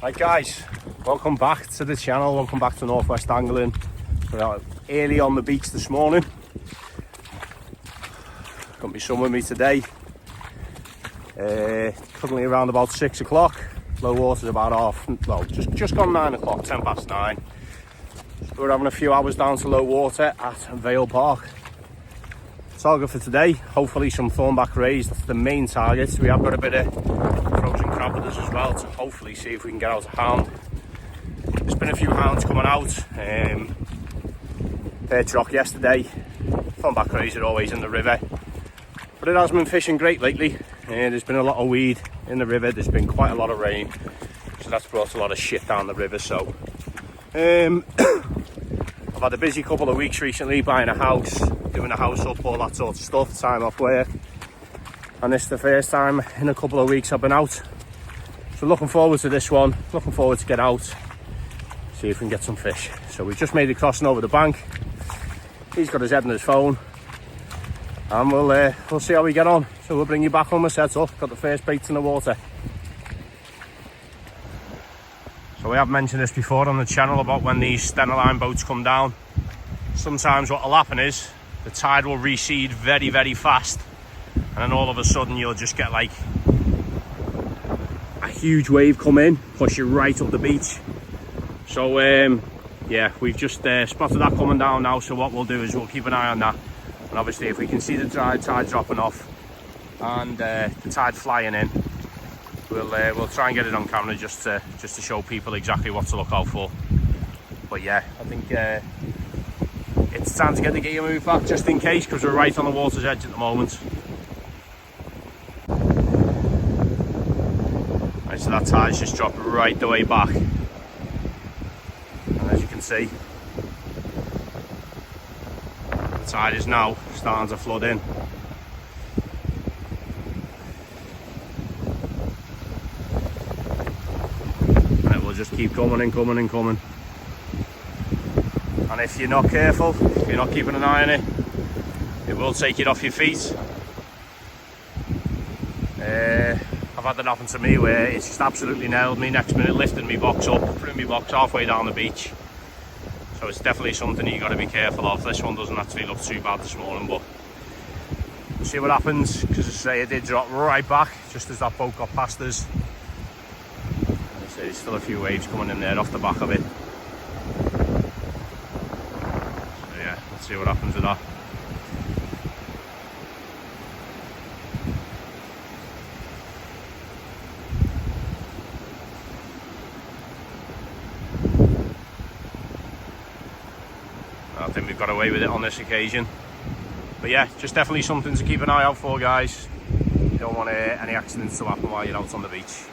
Right guys, welcome back to the channel, welcome back to Northwest Angling. We're out early on the beach this morning. Got my son with me today. Currently around about 6 o'clock. Low water's about just gone 9 o'clock, 10 past 9. So we're having a few hours down to low water at Vale Park. Target for today, hopefully some thornback rays. That's the main target. We have got a bit of frozen crab with us as well to hopefully see if we can get out a hound. There's been a few hounds coming out. Perch rock yesterday. Thornback rays are always in the river, but it has been fishing great lately. There's been a lot of weed in the river. There's been quite a lot of rain, so that's brought a lot of shit down the river. So I've had a busy couple of weeks recently, buying a house, doing a house up, all that sort of stuff, time off work, and this is the first time in a couple of weeks I've been out. So looking forward to this one, looking forward to get out, see if we can get some fish. So we've just made the crossing over the bank. He's got his head on his phone, and we'll see how we get on. So we'll bring you back on the setup. Got the first baits in the water. So we have mentioned this before on the channel about when these Stena boats come down. Sometimes what will happen is the tide will recede very, very fast, and then all of a sudden you'll just get like a huge wave come in, push you right up the beach. So yeah, we've just spotted that coming down now. So what we'll do is we'll keep an eye on that, and obviously if we can see the tide dropping off and the tide flying in, we'll try and get it on camera just to show people exactly what to look out for. But yeah, I think it's time to get the gear moved back just in case, because we're right on the water's edge at the moment. Right, so that tide's just dropped right the way back, and as you can see, the tide is now starting to flood in. And it will just keep coming and coming and coming. And if you're not careful, if you're not keeping an eye on it, it will take it off your feet. I've had that happen to me where it's just absolutely nailed me. Next minute lifting me box up, putting me box halfway down the beach. So it's definitely something you've got to be careful of. This one doesn't actually look too bad this morning, but we'll see what happens, because as I say, it did drop right back just as that boat got past us. As I say, there's still a few waves coming in there off the back of it. Let's see what happens with that. I think we've got away with it on this occasion. But yeah, just definitely something to keep an eye out for, guys. You don't want any accidents to happen while you're out on the beach.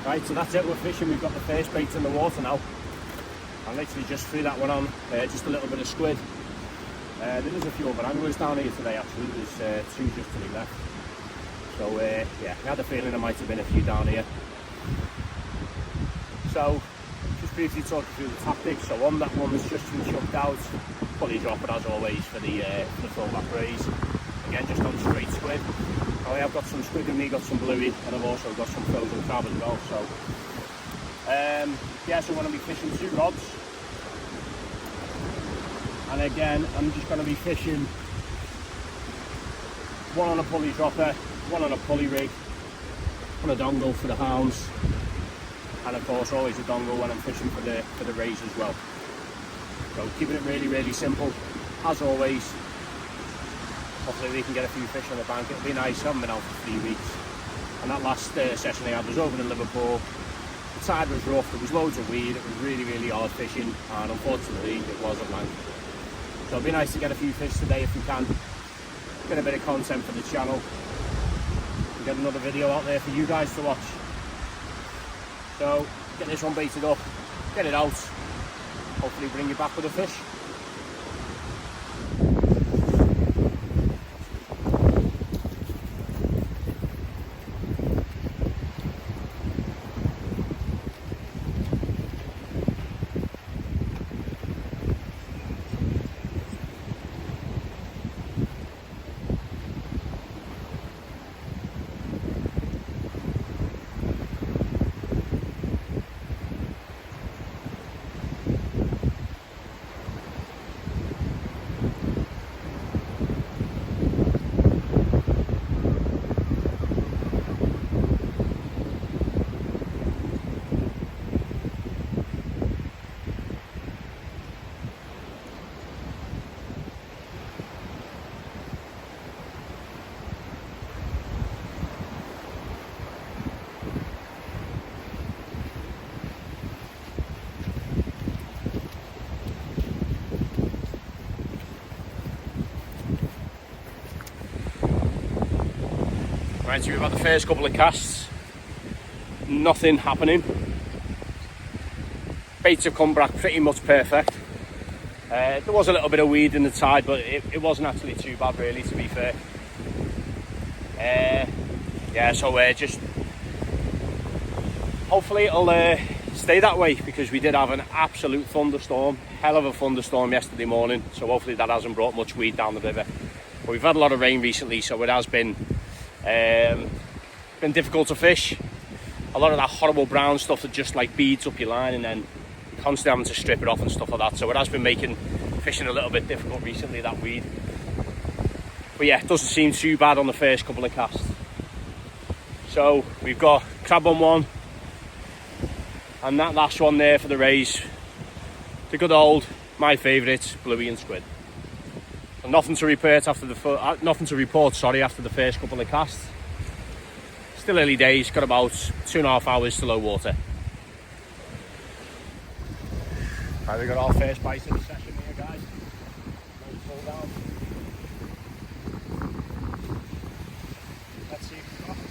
Right, so that's it, we're fishing. We've got the first bait in the water now. I literally just threw that one on, just a little bit of squid. There is a few other anglers down here today actually. There's two just to the left. So yeah, I had a feeling there might have been a few down here. So just briefly talking through the tactics. So on that one that's just been chucked out, pulley dropper as always for the throwback rays. Again, just on straight squid. I have got some squid in me, got some bluey, and I've also got some frozen crab as well. So yeah, so I'm going to be fishing 2 rods, and again I'm just going to be fishing one on a pulley dropper, one on a pulley rig, on a dongle for the hounds, and of course always a dongle when I'm fishing for the rays as well. So keeping it really, really simple as always. Hopefully we can get a few fish on the bank. It'll be nice. I haven't been out for 3 weeks, and that last session I had was over in Liverpool. The tide was rough, there was loads of weed, it was really, really hard fishing, and unfortunately it was a blank. So it'd be nice to get a few fish today if we can, get a bit of content for the channel, and get another video out there for you guys to watch. So get this one baited up, get it out, hopefully bring you back with a fish. Right, so we've had the first couple of casts, nothing happening. Baits have come back pretty much perfect. There was a little bit of weed in the tide, but it wasn't actually too bad really, to be fair. Yeah, so just hopefully it'll stay that way, because we did have an absolute thunderstorm, hell of a thunderstorm yesterday morning, so hopefully that hasn't brought much weed down the river. But we've had a lot of rain recently, so it has been difficult to fish. A lot of that horrible brown stuff that just like beads up your line, and then you're constantly having to strip it off and stuff like that, so it has been making fishing a little bit difficult recently, that weed. But yeah, it doesn't seem too bad on the first couple of casts. So we've got crab on one, and that last one there for the raise, the good old, my favourite, bluey and squid. And nothing to report after the after the first couple of casts. Still early days, got about 2.5 hours to low water. Right, we got our first bite of the session here, guys. Pull down. Let's see if we got it.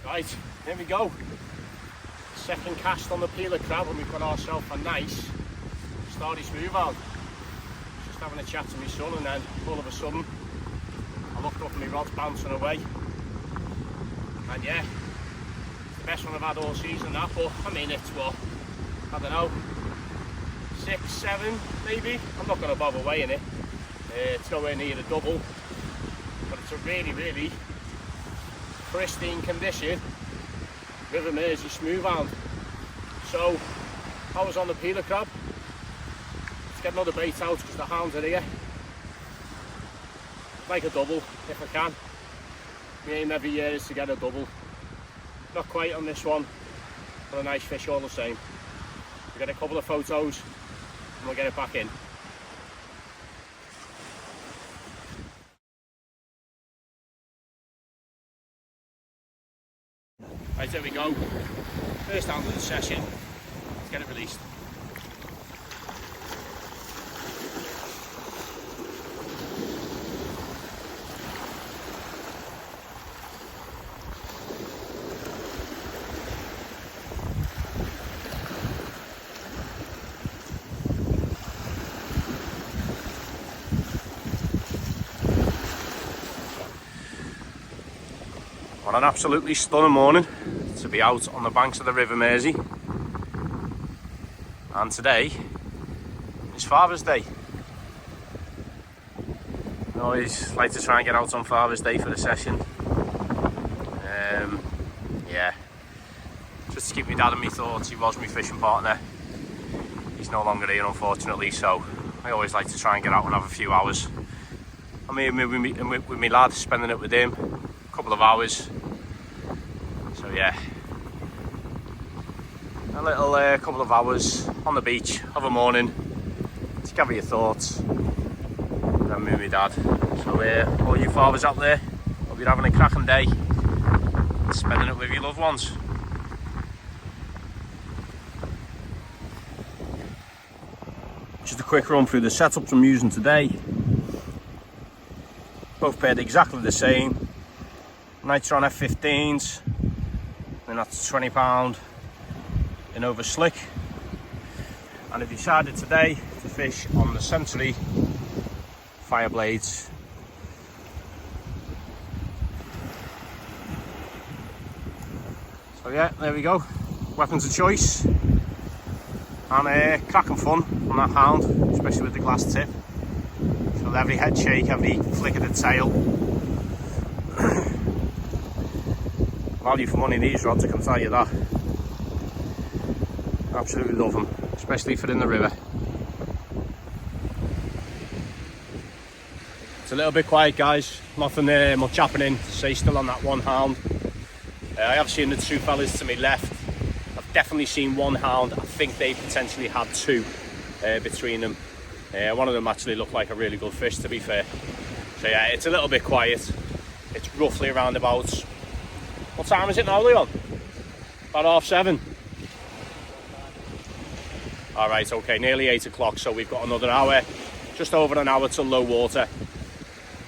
Right, here we go. Second cast on the peeler crab, and we've got ourselves a nice starry smooth out. Just having a chat to my son, and then all of a sudden I looked up and my rod's bouncing away. And yeah, it's the best one I've had all season, that, but I mean, it's what, I don't know, 6, 7 maybe. I'm not going to bother weighing it. It's nowhere near the double, but it's a really, really pristine condition River Mersey smooth hound. So I was on the peeler crab. Let's get another bait out because the hounds are here. Make a double if I can. My aim every year is to get a double. Not quite on this one, but a nice fish all the same. We'll get a couple of photos and we'll get it back in. Right, there we go. First hound of the session. Let's get it released. What an absolutely stunning morning to be out on the banks of the River Mersey. And today is Father's Day. I always like to try and get out on Father's Day for the session. Yeah, just to keep my dad in my thoughts. He was my fishing partner. He's no longer here, unfortunately, so I always like to try and get out and have a few hours. I mean, with my lad, spending it with him, a couple of hours. So yeah, a little couple of hours on the beach of a morning to gather your thoughts. And me and my dad. So all you fathers out there, hope you're having a cracking day and spending it with your loved ones. Just a quick run through the setups I'm using today. Both paired exactly the same. Nitron F15s, and that's £20 in over slick. And I've decided today to fish on the Century fire blades. So yeah, there we go. Weapons of choice. And cracking fun on that hound, especially with the glass tip. Feel every head shake, every flick of the tail. Value for money these rods, I can tell you that. Absolutely love them, especially for in the river. It's a little bit quiet, guys. Nothing much happening to say still on that one hound. I have seen the two fellas to my left. I've definitely seen one hound. I think they potentially had two between them. One of them actually looked like a really good fish, to be fair. So yeah, it's a little bit quiet. It's roughly around about, what time is it now, Leon? About 7:30. Alright, okay, nearly 8 o'clock, so we've got another hour, just over an hour till low water.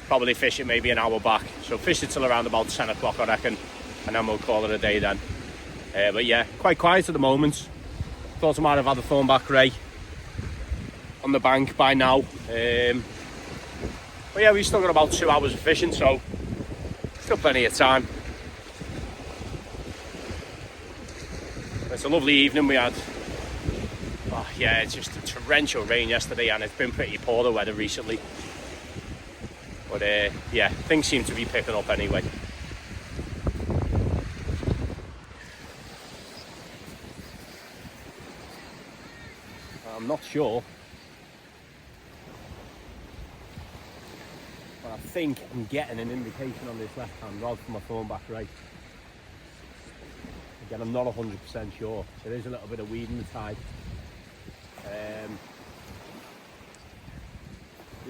Probably fish it maybe an hour back. So fish it till around about 10 o'clock, I reckon, and then we'll call it a day then. But yeah, quite quiet at the moment. Thought I might have had a thornback ray on the bank by now. But yeah, we've still got about 2 hours of fishing, so still plenty of time. It's a lovely evening we had. Oh yeah, it's just a torrential rain yesterday, and it's been pretty poor the weather recently. But yeah, things seem to be picking up anyway. I'm not sure, but I think I'm getting an indication on this left-hand rod from my thornback ray. Again, I'm not 100% sure. There is a little bit of weed in the tide.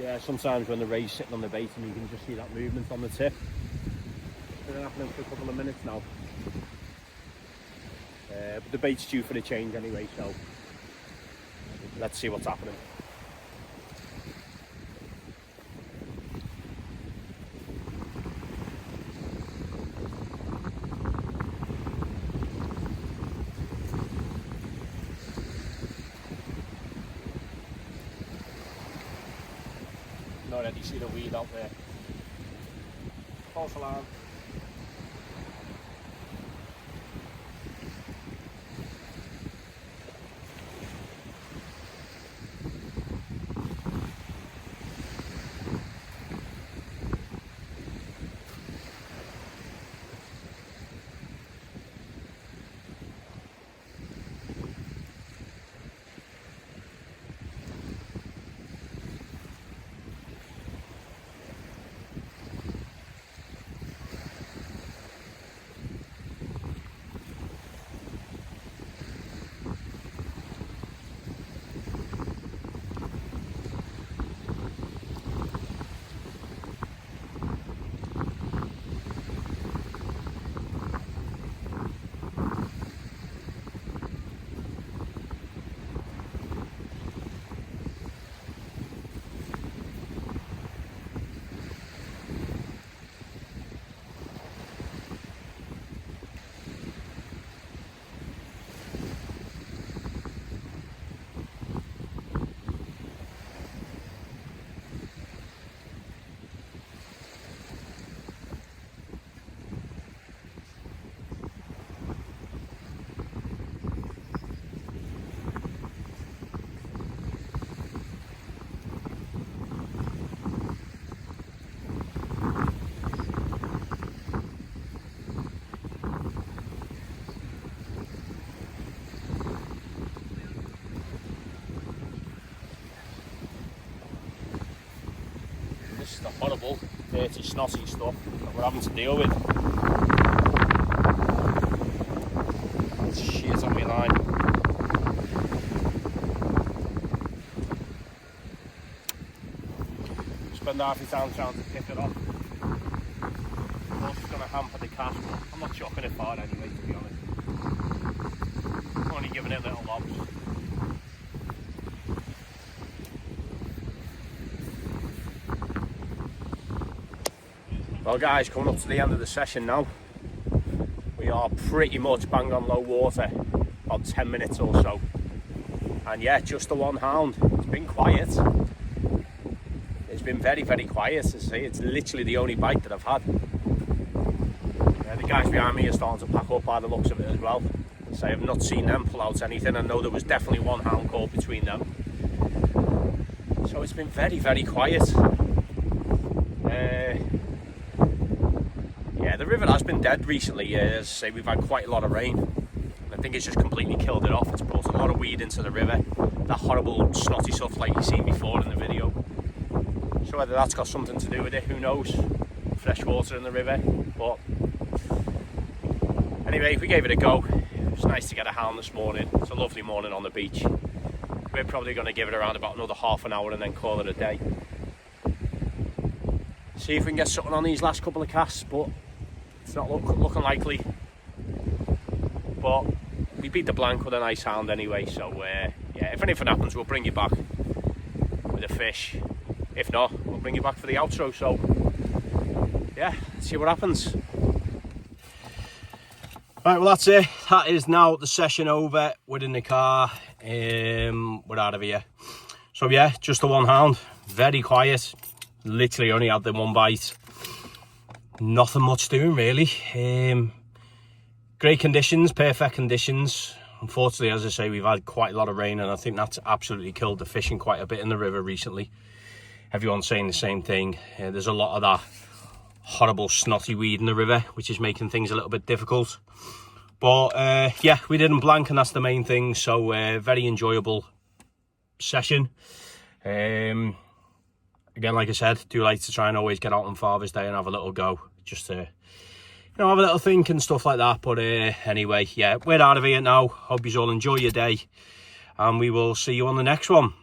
Yeah, sometimes when the ray's sitting on the bait and you can just see that movement on the tip. It's been happening for a couple of minutes now. But the bait's due for a change anyway, so let's see what's happening. Already see the weed out there. False alarm. horrible, dirty, snotty stuff that we're having to deal with. Shit on my line. Spend half your time trying to pick it up. Of course it's going to hamper the cast, but I'm not chucking it far anyway, to be honest. I'm only giving it little lobs. Well guys, coming up to the end of the session now. We are pretty much bang on low water, about 10 minutes or so. And yeah, just the one hound. It's been quiet. It's been very, very quiet to see. It's literally the only bite that I've had. The guys behind me are starting to pack up by the looks of it as well. So I've not seen them pull out anything. I know there was definitely one hound caught between them. So it's been very, very quiet. Yeah, the river has been dead recently. As I say, we've had quite a lot of rain. I think it's just completely killed it off. It's brought a lot of weed into the river. That horrible snotty stuff like you've seen before in the video. So whether that's got something to do with it, who knows? Fresh water in the river. But anyway, we gave it a go. It was nice to get a hound this morning. It's a lovely morning on the beach. We're probably going to give it around about another half an hour and then call it a day. See if we can get something on these last couple of casts, but it's not looking likely. But we beat the blank with a nice hound anyway, so yeah, if anything happens, we'll bring you back with a fish. If not, we'll bring you back for the outro. So yeah, let's see what happens. Right, well that's it. That is now the session over. We're in the car. We're out of here. So yeah, just the one hound. Very quiet. Literally only had the one bite. Nothing much doing really. Great conditions, perfect conditions. Unfortunately, as I say, we've had quite a lot of rain, and I think that's absolutely killed the fishing quite a bit in the river recently. Everyone's saying the same thing. There's a lot of that horrible snotty weed in the river, which is making things a little bit difficult. But yeah, we didn't blank, and that's the main thing. So very enjoyable session. Again, like I said, do like to try and always get out on Father's Day and have a little go, just to, you know, have a little think and stuff like that. But anyway, yeah, we're out of here now. Hope you all enjoy your day, and we will see you on the next one.